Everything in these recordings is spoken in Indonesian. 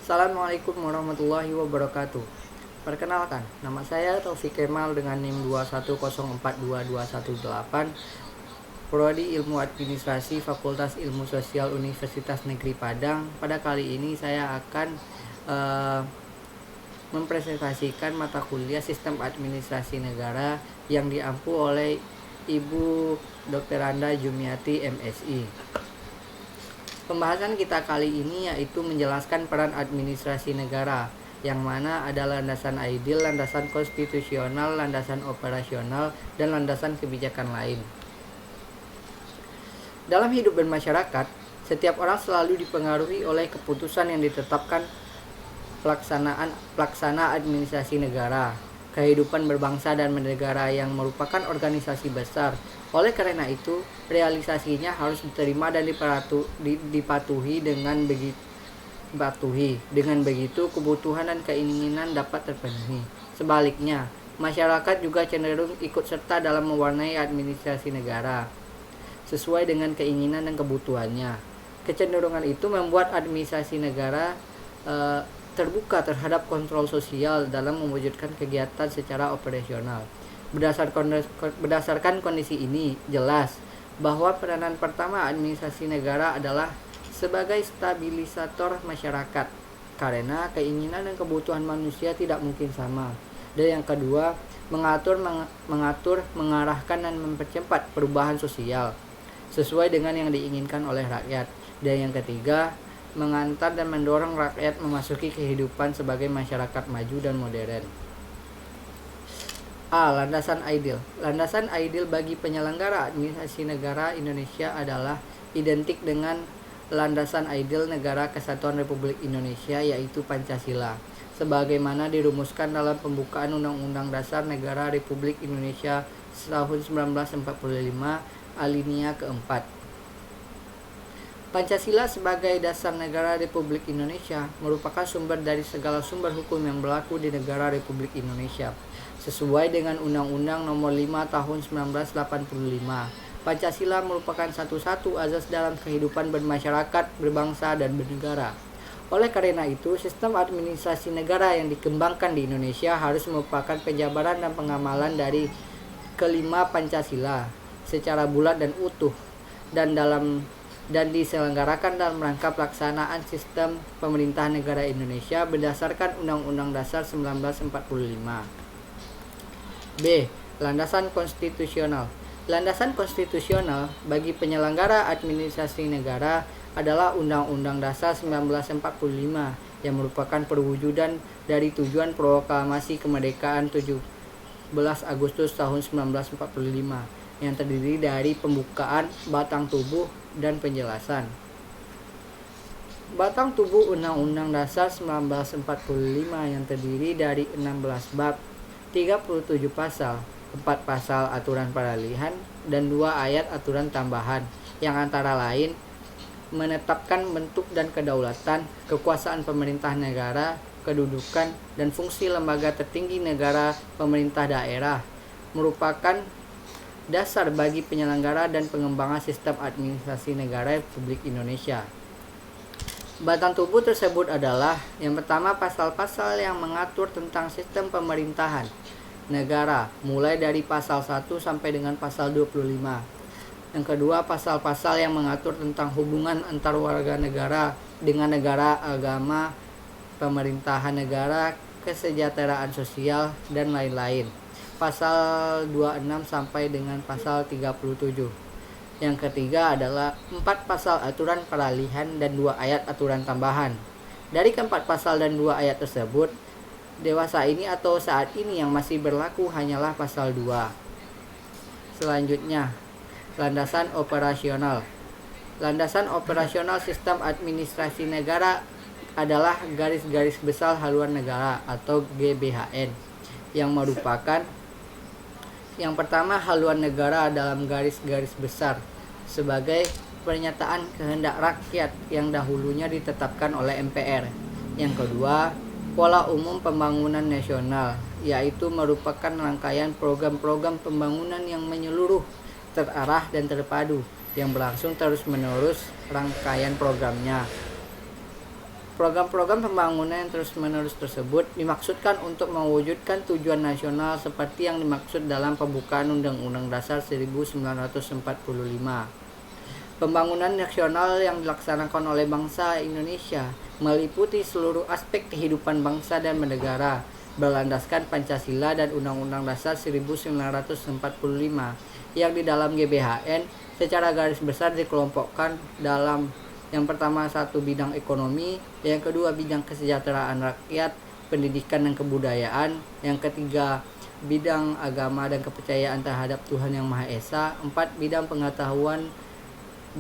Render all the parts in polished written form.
Assalamualaikum warahmatullahi wabarakatuh. Perkenalkan, nama saya Taufik Kemal dengan NIM 210422118, Prodi Ilmu Administrasi Fakultas Ilmu Sosial Universitas Negeri Padang. Pada kali ini saya akan mempresentasikan mata kuliah Sistem Administrasi Negara yang diampu oleh Ibu Dr. Randa Jumiati MSI. Pembahasan kita kali ini yaitu menjelaskan peran administrasi negara, yang mana ada landasan ideal, landasan konstitusional, landasan operasional, dan landasan kebijakan lain. Dalam hidup bermasyarakat, setiap orang selalu dipengaruhi oleh keputusan yang ditetapkan pelaksana administrasi negara, kehidupan berbangsa dan bernegara yang merupakan organisasi besar. Oleh karena itu, realisasinya harus diterima dan dipatuhi. Dengan begitu, kebutuhan dan keinginan dapat terpenuhi. Sebaliknya, masyarakat juga cenderung ikut serta dalam mewarnai administrasi negara sesuai dengan keinginan dan kebutuhannya. Kecenderungan itu membuat administrasi negara terbuka terhadap kontrol sosial dalam mewujudkan kegiatan secara operasional. Berdasarkan kondisi ini, jelas bahwa peranan pertama administrasi negara adalah sebagai stabilisator masyarakat, karena keinginan dan kebutuhan manusia tidak mungkin sama. Dan yang kedua, mengatur, mengarahkan dan mempercepat perubahan sosial sesuai dengan yang diinginkan oleh rakyat. Dan yang ketiga, mengantar dan mendorong rakyat memasuki kehidupan sebagai masyarakat maju dan modern. Landasan ideal. Landasan ideal bagi penyelenggara administrasi negara Indonesia adalah identik dengan landasan ideal Negara Kesatuan Republik Indonesia, yaitu Pancasila, sebagaimana dirumuskan dalam pembukaan Undang-Undang Dasar Negara Republik Indonesia tahun 1945 alinea keempat. Pancasila sebagai dasar negara Republik Indonesia merupakan sumber dari segala sumber hukum yang berlaku di negara Republik Indonesia. Sesuai dengan Undang-Undang Nomor 5 Tahun 1985, Pancasila merupakan satu-satu azas dalam kehidupan bermasyarakat, berbangsa, dan bernegara. Oleh karena itu, sistem administrasi negara yang dikembangkan di Indonesia harus merupakan penjabaran dan pengamalan dari kelima Pancasila secara bulat dan utuh, dan diselenggarakan dalam rangka pelaksanaan sistem pemerintahan negara Indonesia berdasarkan Undang-Undang Dasar 1945. B. Landasan konstitusional. Landasan konstitusional bagi penyelenggara administrasi negara adalah Undang-Undang Dasar 1945 yang merupakan perwujudan dari tujuan proklamasi kemerdekaan 17 Agustus tahun 1945 yang terdiri dari pembukaan, batang tubuh, dan penjelasan. Batang tubuh Undang-Undang Dasar 1945 yang terdiri dari 16 bab, 37 pasal, 4 pasal aturan peralihan, dan 2 ayat aturan tambahan yang antara lain menetapkan bentuk dan kedaulatan, kekuasaan pemerintah negara, kedudukan, dan fungsi lembaga tertinggi negara, pemerintah daerah, merupakan dasar bagi penyelenggara dan pengembangan sistem administrasi negara Republik Indonesia. Batang tubuh tersebut adalah yang pertama, pasal-pasal yang mengatur tentang sistem pemerintahan negara mulai dari pasal 1 sampai dengan pasal 25. Yang kedua, pasal-pasal yang mengatur tentang hubungan antar warga negara dengan negara, agama, pemerintahan negara, kesejahteraan sosial, dan lain-lain. Pasal 26 sampai dengan pasal 37. Yang ketiga adalah 4 pasal aturan peralihan dan 2 ayat aturan tambahan. Dari keempat pasal dan 2 ayat tersebut, dewasa ini atau saat ini yang masih berlaku hanyalah pasal 2. Selanjutnya, landasan operasional. Landasan operasional sistem administrasi negara adalah garis-garis besar haluan negara atau GBHN yang merupakan yang pertama, haluan negara dalam garis-garis besar sebagai pernyataan kehendak rakyat yang dahulunya ditetapkan oleh MPR. Yang kedua, pola umum pembangunan nasional, yaitu merupakan rangkaian program-program pembangunan yang menyeluruh, terarah, dan terpadu yang berlangsung terus-menerus rangkaian programnya. Program-program pembangunan yang terus-menerus tersebut dimaksudkan untuk mewujudkan tujuan nasional seperti yang dimaksud dalam pembukaan Undang-Undang Dasar 1945. Pembangunan nasional yang dilaksanakan oleh bangsa Indonesia meliputi seluruh aspek kehidupan bangsa dan bernegara, berlandaskan Pancasila dan Undang-Undang Dasar 1945 yang di dalam GBHN secara garis besar dikelompokkan dalam yang pertama 1 bidang ekonomi, yang kedua bidang kesejahteraan rakyat, pendidikan dan kebudayaan, yang ketiga bidang agama dan kepercayaan terhadap Tuhan Yang Maha Esa, 4 bidang pengetahuan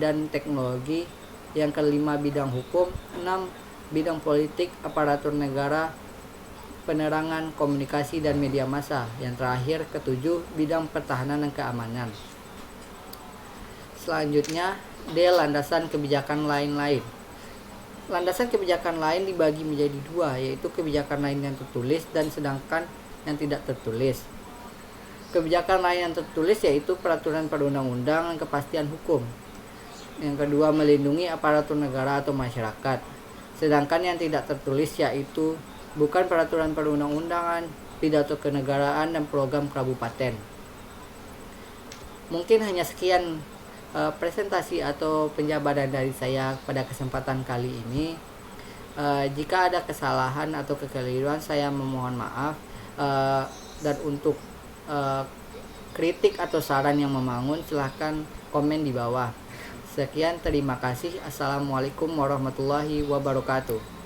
dan teknologi, yang kelima bidang hukum, 6 bidang politik, aparatur negara, penerangan, komunikasi dan media massa, yang terakhir ketujuh bidang pertahanan dan keamanan. Selanjutnya D. Landasan kebijakan lain-lain. Landasan kebijakan lain dibagi menjadi 2, yaitu kebijakan lain yang tertulis dan sedangkan yang tidak tertulis. Kebijakan lain yang tertulis yaitu peraturan perundang-undang dan kepastian hukum. Yang kedua, melindungi aparatur negara atau masyarakat. Sedangkan yang tidak tertulis yaitu bukan peraturan perundang-undangan, pidato kenegaraan dan program kabupaten. Mungkin hanya sekian presentasi atau penjabaran dari saya pada kesempatan kali ini. Jika ada kesalahan atau kekeliruan, saya memohon maaf, dan untuk kritik atau saran yang membangun silahkan komen di bawah. Sekian, terima kasih. Assalamualaikum warahmatullahi wabarakatuh.